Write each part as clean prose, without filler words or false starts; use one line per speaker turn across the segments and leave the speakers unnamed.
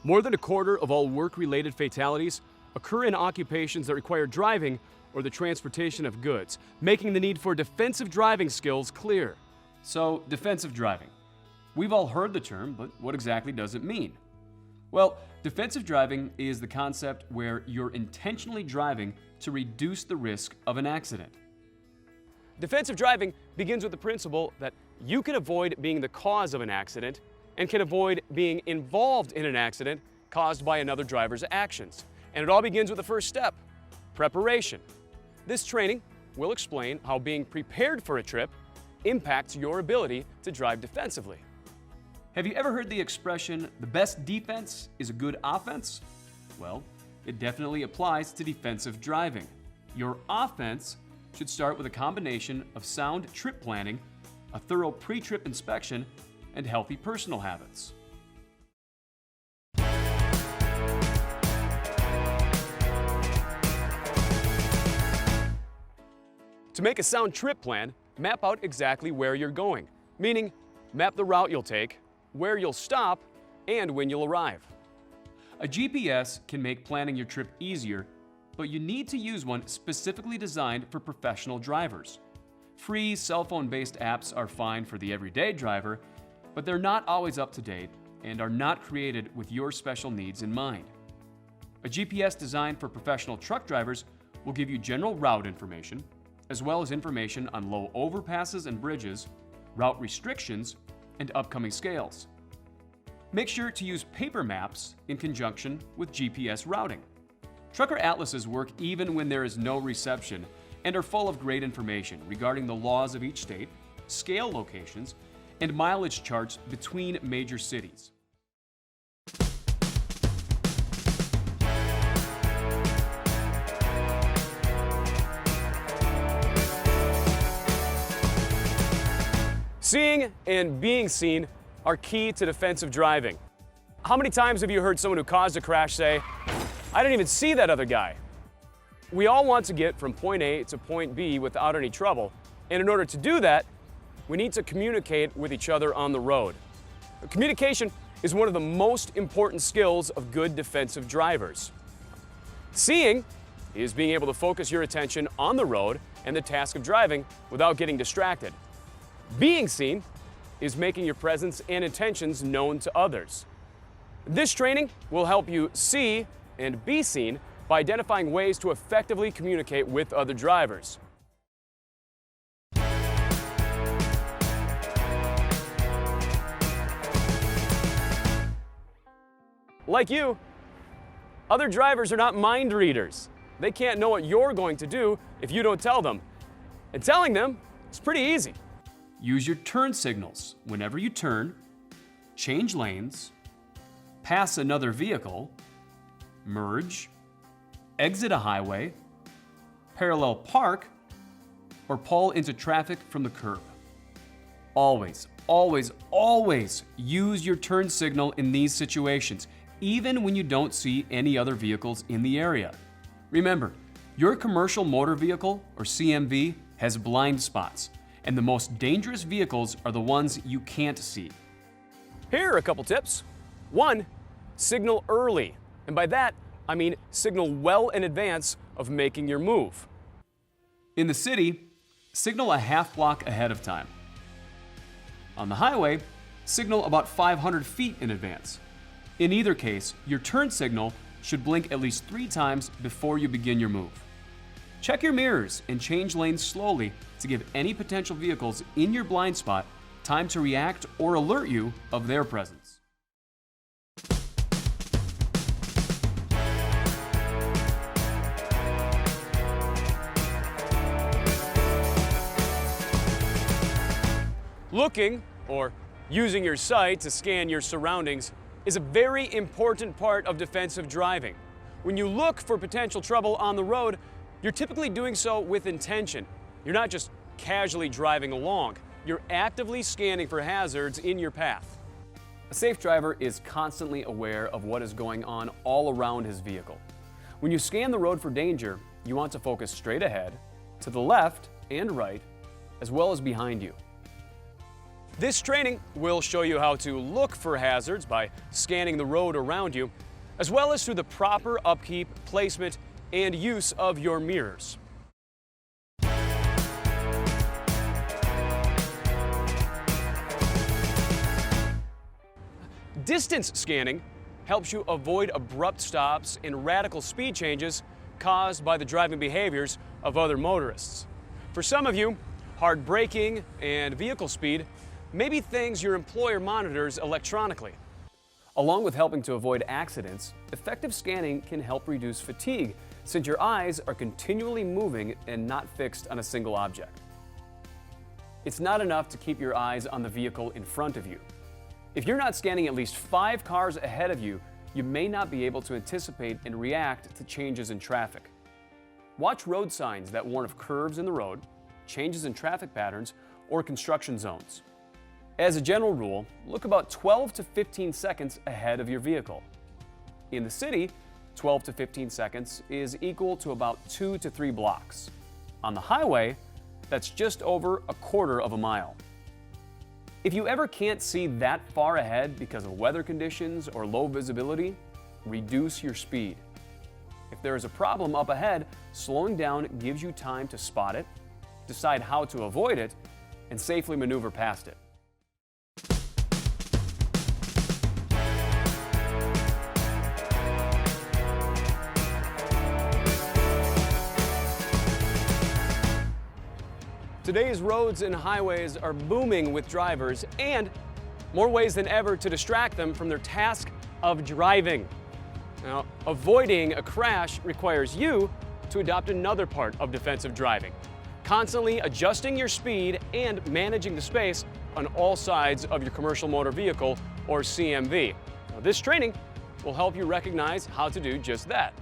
More than a quarter of all work-related fatalities occur in occupations that require driving or the transportation of goods, making the need for defensive driving skills clear. So, defensive driving. We've all heard the term, but what exactly does it mean? Well, defensive driving is the concept where you're intentionally driving to reduce the risk of an accident. Defensive driving begins with the principle that you can avoid being the cause of an accident and can avoid being involved in an accident caused by another driver's actions. And it all begins with the first step, preparation. This training will explain how being prepared for a trip impacts your ability to drive defensively. Have you ever heard the expression, the best defense is a good offense? Well, it definitely applies to defensive driving. Your offense should start with a combination of sound trip planning, a thorough pre-trip inspection, and healthy personal habits. To make a sound trip plan, map out exactly where you're going, meaning map the route you'll take, where you'll stop, and when you'll arrive. A GPS can make planning your trip easier, but you need to use one specifically designed for professional drivers. Free cell phone-based apps are fine for the everyday driver, but they're not always up to date and are not created with your special needs in mind. A GPS designed for professional truck drivers will give you general route information, as well as information on low overpasses and bridges, route restrictions, and upcoming scales. Make sure to use paper maps in conjunction with GPS routing. Trucker atlases work even when there is no reception and are full of great information regarding the laws of each state, scale locations, and mileage charts between major cities. Seeing and being seen are key to defensive driving. How many times have you heard someone who caused a crash say, "I didn't even see that other guy"? We all want to get from point A to point B without any trouble, and in order to do that, we need to communicate with each other on the road. Communication is one of the most important skills of good defensive drivers. Seeing is being able to focus your attention on the road and the task of driving without getting distracted. Being seen is making your presence and intentions known to others. This training will help you see and be seen by identifying ways to effectively communicate with other drivers. Like you, other drivers are not mind readers. They can't know what you're going to do if you don't tell them. And telling them is pretty easy. Use your turn signals whenever you turn, change lanes, pass another vehicle, merge, exit a highway, parallel park, or pull into traffic from the curb. Always, always, always use your turn signal in these situations, even when you don't see any other vehicles in the area. Remember, your commercial motor vehicle, or CMV, has blind spots, and the most dangerous vehicles are the ones you can't see. Here are a couple tips. 1, signal early. And by that, I mean signal well in advance of making your move. In the city, signal a half block ahead of time. On the highway, signal about 500 feet in advance. In either case, your turn signal should blink at least 3 times before you begin your move. Check your mirrors and change lanes slowly to give any potential vehicles in your blind spot time to react or alert you of their presence. Looking, or using your sight to scan your surroundings, is a very important part of defensive driving. When you look for potential trouble on the road, you're typically doing so with intention. You're not just casually driving along. You're actively scanning for hazards in your path. A safe driver is constantly aware of what is going on all around his vehicle. When you scan the road for danger, you want to focus straight ahead, to the left and right, as well as behind you. This training will show you how to look for hazards by scanning the road around you, as well as through the proper upkeep, placement, and use of your mirrors. Distance scanning helps you avoid abrupt stops and radical speed changes caused by the driving behaviors of other motorists. For some of you, hard braking and vehicle speed may be things your employer monitors electronically. Along with helping to avoid accidents, effective scanning can help reduce fatigue since your eyes are continually moving and not fixed on a single object. It's not enough to keep your eyes on the vehicle in front of you. If you're not scanning at least 5 cars ahead of you, you may not be able to anticipate and react to changes in traffic. Watch road signs that warn of curves in the road, changes in traffic patterns, or construction zones. As a general rule, look about 12 to 15 seconds ahead of your vehicle. In the city, 12 to 15 seconds is equal to about 2 to 3 blocks. On the highway, that's just over a quarter of a mile. If you ever can't see that far ahead because of weather conditions or low visibility, reduce your speed. If there is a problem up ahead, slowing down gives you time to spot it, decide how to avoid it, and safely maneuver past it. Today's roads and highways are booming with drivers and more ways than ever to distract them from their task of driving. Now, avoiding a crash requires you to adopt another part of defensive driving, constantly adjusting your speed and managing the space on all sides of your commercial motor vehicle, or CMV. Now, this training will help you recognize how to do just that.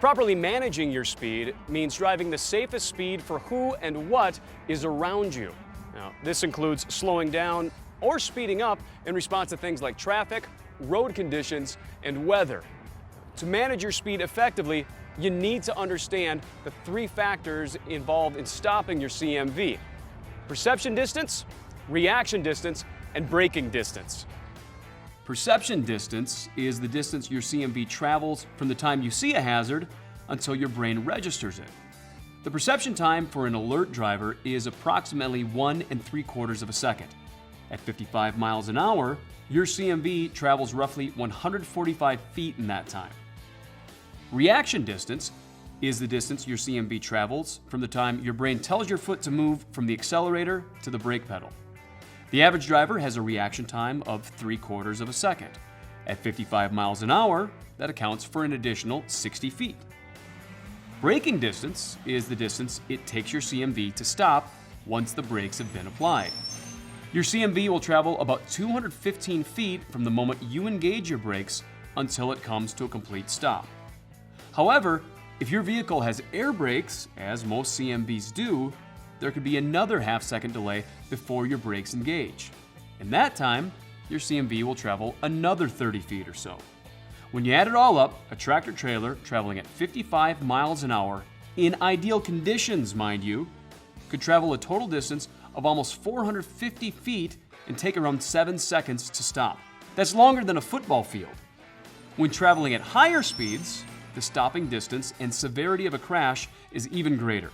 Properly managing your speed means driving the safest speed for who and what is around you. Now, this includes slowing down or speeding up in response to things like traffic, road conditions, and weather. To manage your speed effectively, you need to understand the 3 factors involved in stopping your CMV: perception distance, reaction distance, and braking distance. Perception distance is the distance your CMV travels from the time you see a hazard until your brain registers it. The perception time for an alert driver is approximately 1 3/4 seconds. At 55 miles an hour, your CMV travels roughly 145 feet in that time. Reaction distance is the distance your CMV travels from the time your brain tells your foot to move from the accelerator to the brake pedal. The average driver has a reaction time of 3/4 seconds. At 55 miles an hour, that accounts for an additional 60 feet. Braking distance is the distance it takes your CMV to stop once the brakes have been applied. Your CMV will travel about 215 feet from the moment you engage your brakes until it comes to a complete stop. However, if your vehicle has air brakes, as most CMVs do, there could be another half-second delay before your brakes engage. In that time, your CMV will travel another 30 feet or so. When you add it all up, a tractor-trailer traveling at 55 miles an hour, in ideal conditions, mind you, could travel a total distance of almost 450 feet and take around 7 seconds to stop. That's longer than a football field. When traveling at higher speeds, the stopping distance and severity of a crash is even greater.